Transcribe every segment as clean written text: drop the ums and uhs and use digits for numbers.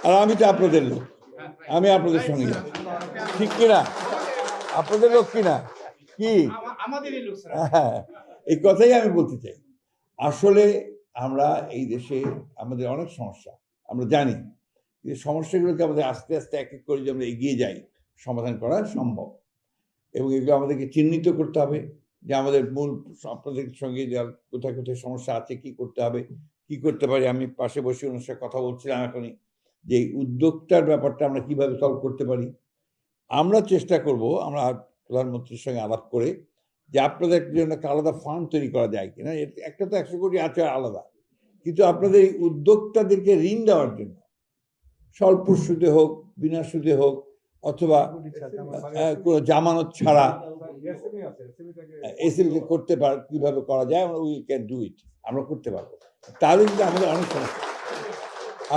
আর আমি তো আপনাদের লোক, আমি আপনাদের সঙ্গে আছি, ঠিক কিনা? আপনাদের লোক কিনা? কি হ্যাঁ, এই কথাই আমি বলতে চাই। আসলে আমরা এই দেশে আমাদের অনেক সমস্যা আমরা জানি, এই সমস্যাগুলোকে আমাদের আস্তে আস্তে এক এক করে যদি আমরা এগিয়ে যাই সমাধান করা সম্ভব। এবং এগুলো আমাদেরকে চিহ্নিত করতে হবে যে আমাদের মূল আপনাদের সঙ্গে যা কোথায় কোথায় সমস্যা আছে, কি করতে হবে, কি করতে পারি। আমি পাশে বসে ওনার সাথে কথা বলছিলাম এখনই যে এই উদ্যোক্তার ব্যাপারটা আমরা কিভাবে সলভ করতে পারি। আমরা চেষ্টা করব, আমরা প্রধানমন্ত্রীর সঙ্গে আলাপ করে যে আপনাদের জন্য একটা আলাদা ফান্ড তৈরি করা যায় কিনা। একটা তো 100 কোটি আছে আলাদা, কিন্তু আপনাদের এই উদ্যোক্তাদেরকে ঋণ দেওয়ার জন্য স্বল্প সুদে হোক, বিনা সুদে হোক, অথবা কোনো জামানত ছাড়া এসএমই করতে পার কিভাবে করা যায়, আমরা উই ক্যান ডু ইট, আমরা করতে পারবো। তাহলে কিন্তু আমাদের অনেক সমস্যা।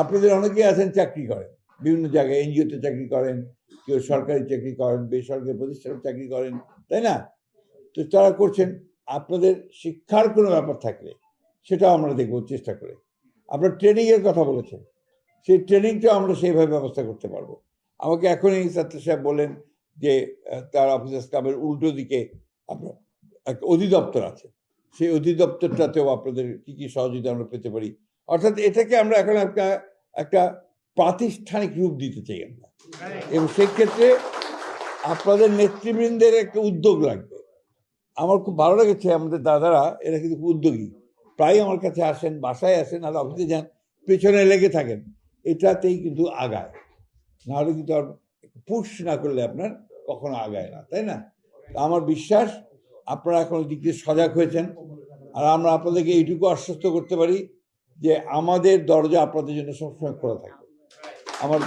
আপনাদের অনেকেই আছেন চাকরি করেন, বিভিন্ন জায়গায় এনজিওতে চাকরি করেন, কেউ সরকারি চাকরি করেন, বেসরকারি প্রতিষ্ঠানে চাকরি করেন, তাই না? তো তারা করছেন। আপনাদের শিক্ষার কোনো ব্যাপার থাকলে সেটাও আমরা দেখবো চেষ্টা করে। আপনার ট্রেনিংয়ের কথা বলেছেন, সেই ট্রেনিংটাও আমরা সেইভাবে ব্যবস্থা করতে পারবো। আমাকে এখনই ছাত্র সাহেব বলেন যে তার অফিসার্স ক্লাবের উল্টো দিকে আপনার একটা অধিদপ্তর আছে, সেই অধিদপ্তরটাতেও আপনাদের কী কী সহযোগিতা আমরা পেতে পারি। অর্থাৎ এটাকে আমরা এখন একটা প্রাতিষ্ঠানিক রূপ দিতে চাই আমরা, এবং সেক্ষেত্রে আপনাদের নেতৃবৃন্দের একটা উদ্যোগ লাগবে। আমার খুব ভালো লেগেছে, আমাদের দাদারা এরা কিন্তু খুব উদ্যোগী, প্রায় আমার কাছে আসেন, বাসায় আসেন, আর অফিসে যান, পেছনে লেগে থাকেন, এটাতেই কিন্তু আগায়। নাহলে কিন্তু আর পুশ না করলে আপনার কখনো আগায় না, তাই না? আমার বিশ্বাস আপনারা এখন দিক দিয়ে সজাগ হয়েছেন, আর আমরা আপনাদেরকে এইটুকু আশ্বস্ত করতে পারি যে আমাদের দরজা আপনাদের জন্য সবসময় খোলা থাকবে। আমার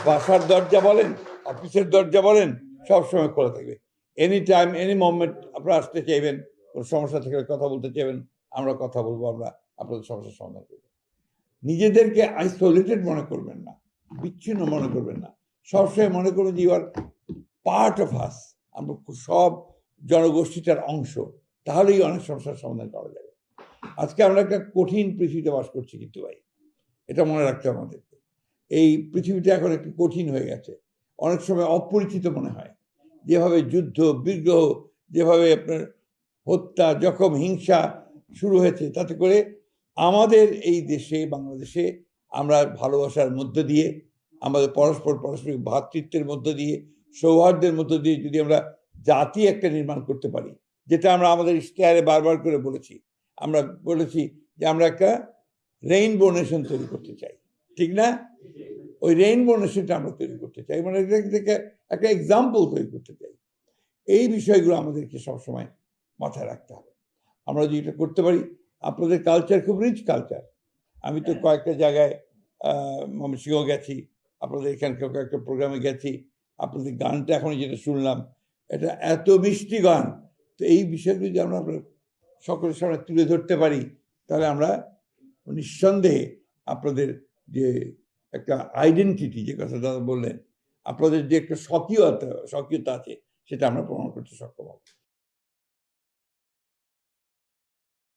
বাসার দরজা বলেন, অফিসের দরজা বলেন, সবসময় খোলা থাকবে। এনি টাইম, এনি মোমেন্ট আপনারা আসতে চাইবেন, কোনো সমস্যা থাকলে কথা বলতে চাইবেন, আমরা কথা বলবো, আমরা আপনাদের সমস্যার সমাধান করবো। নিজেদেরকে আইসোলেটেড মনে করবেন না, বিচ্ছিন্ন মনে করবেন না, সবসময় মনে করবেন যে you are part of us, আমরা সব জনগোষ্ঠীটার অংশ, তাহলেই অনেক সমস্যার সমাধান করা যাবে। আজকে আমরা একটা কঠিন পৃথিবীতে বাস করছি, কিন্তু ভাই এটা মনে রাখতে হবে আমাদেরকে। এই পৃথিবীটা এখন একটু কঠিন হয়ে গেছে, অনেক সময় অপরিচিত মনে হয়। যেভাবে যুদ্ধ বিগ্রহ, যেভাবে আপনার হত্যা, জখম, হিংসা শুরু হয়েছে, তাতে করে আমাদের এই দেশে বাংলাদেশে আমরা ভালোবাসার মধ্য দিয়ে, আমাদের পারস্পরিক ভ্রাতৃত্বের মধ্য দিয়ে, সৌহার্দ্যের মধ্য দিয়ে যদি আমরা জাতি একটা নির্মাণ করতে পারি, যেটা আমরা আমাদের ইশতেহারে বারবার করে বলেছি, আমরা বলেছি যে আমরা একটা রেইনবো নেশন তৈরি করতে চাই, ঠিক না? ওই রেইনবো নেশনটা আমরা তৈরি করতে চাই, মানে এটাকে একটা এক্সাম্পল তৈরি করতে চাই। এই বিষয়গুলো আমাদেরকে সবসময় মাথায় রাখতে হবে। আমরা যদি এটা করতে পারি, আপনাদের কালচার খুব রিচ কালচার। আমি তো কয়েকটা জায়গায় ময়মনসিংহ গেছি, আপনাদের এখানকার কয়েকটা প্রোগ্রামে গেছি, আপনাদের গানটা এখন যেটা শুনলাম, এটা এত মিষ্টি গান। তো এই বিষয়গুলো যদি আমরা সকলের সামনে তুলে ধরতে পারি, তাহলে আমরা নিঃসন্দেহে আপনাদের যে একটা আইডেন্টিটি, যে কথা দাদা বললেন, আপনাদের যে একটা স্বকীয়তা আছে, সেটা আমরা প্রমাণ করতে সক্ষম হব।